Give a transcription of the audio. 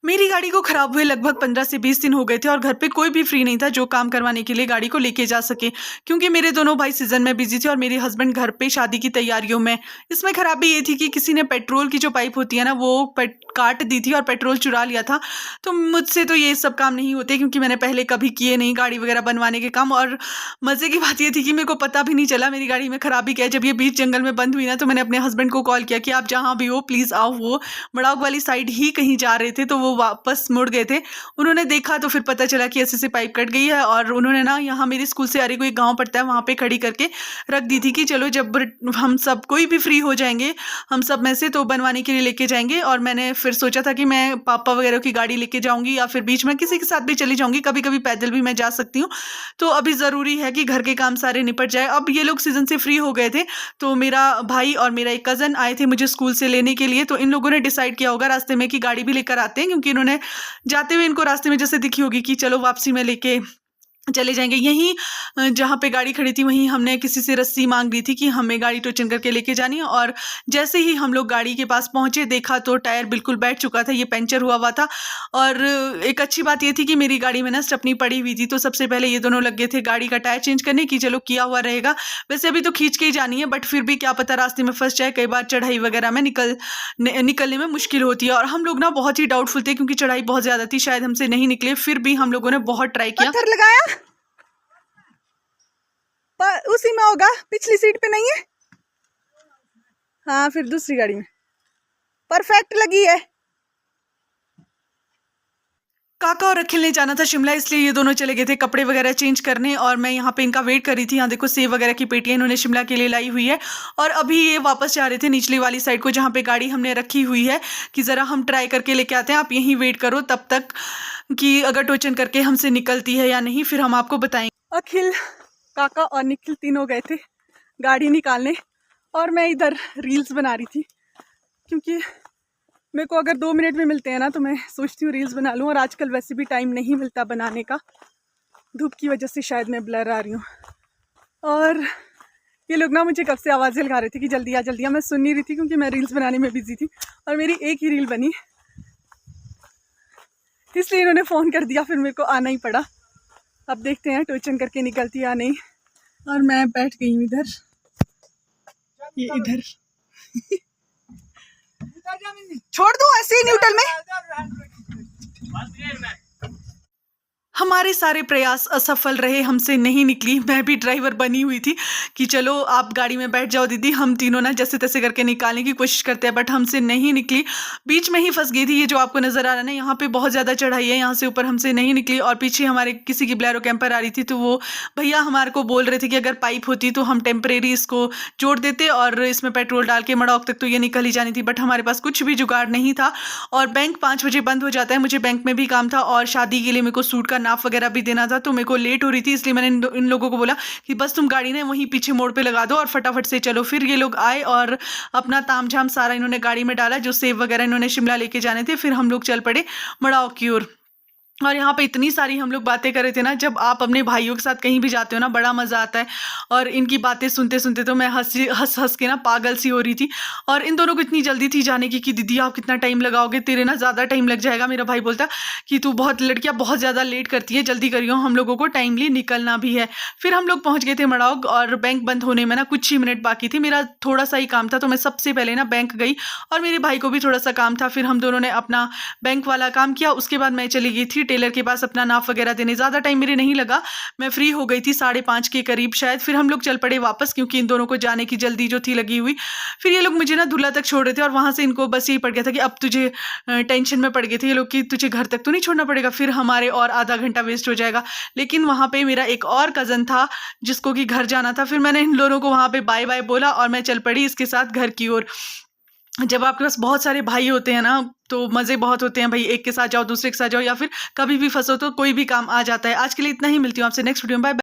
मेरी गाड़ी को ख़राब हुए लगभग 15 से 20 दिन हो गए थे और घर पे कोई भी फ्री नहीं था जो काम करवाने के लिए गाड़ी को लेके जा सके, क्योंकि मेरे दोनों भाई सीज़न में बिज़ी थे और मेरे हस्बैंड घर पे शादी की तैयारियों में। इसमें ख़राबी ये थी कि किसी ने पेट्रोल की जो पाइप होती है ना, वो काट दी थी और पेट्रोल चुरा लिया था। तो मुझसे तो ये सब काम नहीं होते, क्योंकि मैंने पहले कभी किए नहीं गाड़ी वगैरह बनवाने के काम। और मज़े की बात ये थी कि मेरे को पता भी नहीं चला मेरी गाड़ी में ख़राबी क्या है। जब ये बीच जंगल में बंद हुई ना, तो मैंने अपने हस्बैंड को कॉल किया कि आप जहाँ भी हो प्लीज़ आओ। वो मड़ाउक वाली साइड ही कहीं जा रहे थे, तो वो वापस मुड़ गए थे। उन्होंने देखा तो फिर पता चला कि ऐसे पाइप कट गई है, और उन्होंने ना यहाँ मेरे स्कूल से कोई गांव पड़ता है, वहाँ पे खड़ी करके रख दी थी कि चलो जब हम सब कोई भी फ्री हो जाएंगे हम सब में से, तो बनवाने के लिए लेके जाएंगे। और मैंने फिर सोचा था कि मैं पापा वगैरह की गाड़ी लेके जाऊंगी या फिर बीच में किसी के साथ भी चली जाऊंगी, कभी कभी पैदल भी मैं जा सकती हूँ। तो अभी ज़रूरी है कि घर के काम सारे निपट जाए। अब ये लोग सीज़न से फ्री हो गए थे, तो मेरा भाई और मेरा एक कज़न आए थे मुझे स्कूल से लेने के लिए। तो इन लोगों ने डिसाइड किया होगा रास्ते में कि गाड़ी भी लेकर आते हैं, क्योंकि इन्होंने जाते हुए इनको रास्ते में जैसे दिखी होगी कि चलो वापसी में लेके चले जाएंगे। यहीं जहाँ पे गाड़ी खड़ी थी वहीं हमने किसी से रस्सी मांग ली थी कि हमें गाड़ी टोचन करके लेके जानी है। और जैसे ही हम लोग गाड़ी के पास पहुंचे, देखा तो टायर बिल्कुल बैठ चुका था, ये पंचर हुआ था। और एक अच्छी बात ये थी कि मेरी गाड़ी में ना स्टेपनी पड़ी हुई थी, तो सबसे पहले ये दोनों लग गए थे गाड़ी का टायर चेंज करने की। चलो किया हुआ रहेगा, वैसे अभी तो खींच के ही जानी है, बट फिर भी क्या पता रास्ते में फंस जाए। कई बार चढ़ाई वगैरह में निकलने में मुश्किल होती है। और हम लोग ना बहुत ही डाउटफुल थे, क्योंकि चढ़ाई बहुत ज़्यादा थी, शायद हमसे नहीं निकले। फिर भी हम लोगों ने बहुत ट्राई किया। पत्थर लगाया पर उसी में होगा, पिछली सीट पे नहीं है। हाँ, फिर दूसरी गाड़ी में परफेक्ट लगी है। काका और अखिल ने जाना था शिमला, इसलिए ये दोनों चले गए थे कपड़े वगैरह चेंज करने। और मैं यहाँ पे इनका वेट कर रही थी। यहाँ देखो सेब वगैरह की पेटियां इन्होंने शिमला के लिए लाई हुई है। और अभी ये वापस जा रहे थे निचली वाली साइड को, जहाँ पे गाड़ी हमने रखी हुई है, कि ज़रा हम ट्राई करके लेके आते हैं, आप यहीं वेट करो तब तक, कि अगर टोचन करके हमसे निकलती है या नहीं, फिर हम आपको बताएंगे। अखिल, काका और निखिल तीनों गए थे गाड़ी निकालने, और मैं इधर रील्स बना रही थी, क्योंकि मेरे को अगर 2 मिनट में मिलते हैं ना, तो मैं सोचती हूँ रील्स बना लूँ। और आजकल वैसे भी टाइम नहीं मिलता बनाने का, धूप की वजह से शायद मैं ब्लर आ रही हूँ। और ये लोग ना मुझे कब से आवाज़ें लगा रहे थे कि जल्दी आ जल्दी आ। मैं सुन नहीं रही थी, क्योंकि मैं रील्स बनाने में बिजी थी, और मेरी एक ही रील बनी, इसलिए इन्होंने फ़ोन कर दिया, फिर मेरे को आना ही पड़ा। अब देखते हैं टोचन करके निकलती या नहीं। और मैं बैठ गई हूँ इधर, ये इधर छोड़ दूँ ऐसे ही न्यूट्रल में। हमारे सारे प्रयास असफल रहे, हमसे नहीं निकली। मैं भी ड्राइवर बनी हुई थी कि चलो आप गाड़ी में बैठ जाओ दीदी, हम तीनों ना जैसे तैसे करके निकालने की कोशिश करते हैं, बट हमसे नहीं निकली। बीच में ही फंस गई थी। ये जो आपको नज़र आ रहा है ना, यहाँ पे बहुत ज़्यादा चढ़ाई है, यहाँ से ऊपर हमसे नहीं निकली। और पीछे हमारे किसी की ब्लेरो कैंपर आ रही थी, तो वो भैया हमारे को बोल रहे थे कि अगर पाइप होती तो हम टेम्परेरी इसको जोड़ देते और इसमें पेट्रोल डाल के मड़ौक तक तो ये निकल ही जानी थी। बट हमारे पास कुछ भी जुगाड़ नहीं था। और बैंक 5 बजे बंद हो जाता है, मुझे बैंक में भी काम था, और शादी के लिए मेरे को सूट का नाप वगैरह भी देना था, तो मेरे को लेट हो रही थी। इसलिए मैंने इन लोगों को बोला कि बस तुम गाड़ी ने वहीं पीछे मोड़ पे लगा दो और फटाफट से चलो। फिर ये लोग आए और अपना तामझाम सारा इन्होंने गाड़ी में डाला, जो सेब वगैरह इन्होंने शिमला लेके जाने थे। फिर हम लोग चल पड़े मड़ाओ की ओर। और यहाँ पे इतनी सारी हम लोग बातें कर रहे थे ना, जब आप अपने भाइयों के साथ कहीं भी जाते हो ना, बड़ा मज़ा आता है। और इनकी बातें सुनते सुनते तो मैं हंस के ना पागल सी हो रही थी। और इन दोनों को इतनी जल्दी थी जाने की कि दीदी आप कितना टाइम लगाओगे, तेरे ना ज़्यादा टाइम लग जाएगा। मेरा भाई बोलता कि तू लड़कियाँ बहुत ज़्यादा लेट करती है, जल्दी करियो, हम लोगों को टाइमली निकलना भी है। फिर हम लोग पहुँच गए थे मड़ाउक, और बैंक बंद होने में ना कुछ ही मिनट बाकी थी। मेरा थोड़ा सा ही काम था, तो मैं सबसे पहले ना बैंक गई, और मेरे भाई को भी थोड़ा सा काम था। फिर हम दोनों ने अपना बैंक वाला काम किया। उसके बाद मैं चली गई थी टेलर के पास अपना नाप वगैरह देने। ज़्यादा टाइम मेरे नहीं लगा, मैं फ्री हो गई थी 5:30 के करीब शायद। फिर हम लोग चल पड़े वापस, क्योंकि इन दोनों को जाने की जल्दी जो थी लगी हुई। फिर ये लोग मुझे ना धुला तक छोड़ रहे थे, और वहाँ से इनको बस यही पड़ गया था कि अब तुझे टेंशन में पड़ गए थे ये लोग कि तुझे घर तक तो नहीं छोड़ना पड़ेगा, फिर हमारे और आधा घंटा वेस्ट हो जाएगा। लेकिन वहाँ पे मेरा एक और कज़न था जिसको कि घर जाना था। फिर मैंने इन दोनों को वहाँ पे बाय बाय बोला, और मैं चल पड़ी इसके साथ घर की ओर। जब आपके पास बहुत सारे भाई होते हैं ना, तो मज़े बहुत होते हैं भाई। एक के साथ जाओ, दूसरे के साथ जाओ, या फिर कभी भी फंसो तो कोई भी काम आ जाता है। आज के लिए इतना ही, मिलती हूँ आपसे नेक्स्ट वीडियो में। बाय।